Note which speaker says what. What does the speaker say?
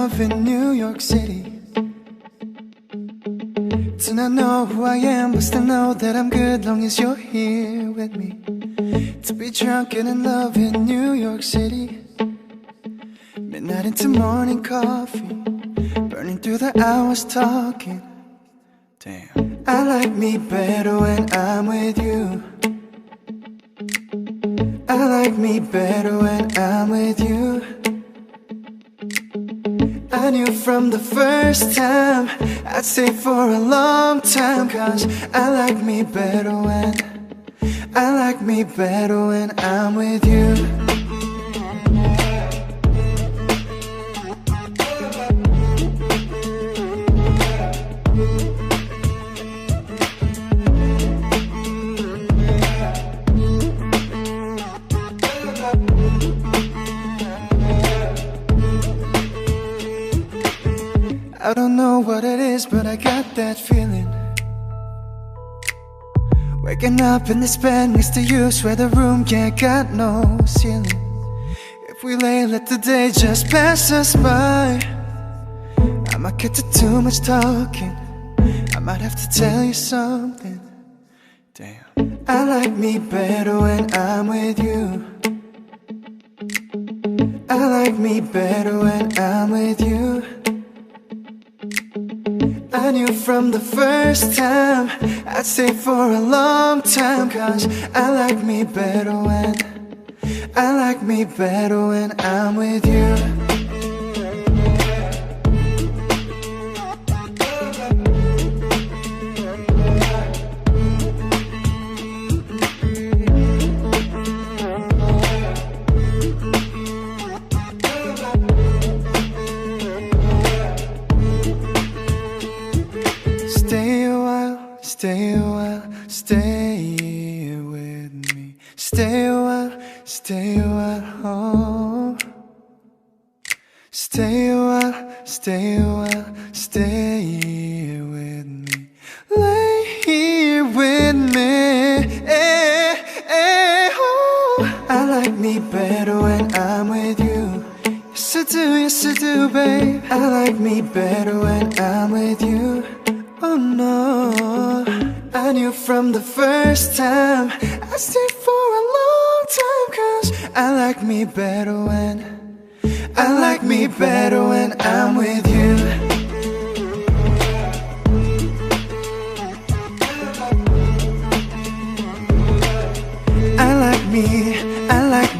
Speaker 1: love in New York City. Do not know who I am, but still know that I'm good long as you're here with me. To be drunk and in love in New York City. Midnight into morning coffee, burning through the hours talking. Damn, I like me better when I'm with you. I like me better when I'm with you. I knew from the first time I'd stay for a long time, 'cause I like me better when I'm with you. I don't know what it is, but I got that feeling. Waking up in this bed next to you, swear the room, yeah, got no ceiling. If we lay, let the day just pass us by. I might get to too much talking, I might have to tell you something. Damn, I like me better when I'm with you. I like me better when I'm with you. I knew from the first time I'd stay for a long time, 'cause I like me better when I'm with you. Stay a while, stay with me. Stay a while, oh. Stay a while, stay with me. Lay here with me, oh. I like me better when I'm with you. Yes I do, babe. I like me better when I'm with you. Oh no, I knew from the first time I'd stay for a long time, 'cause I like me better when I'm with you. I like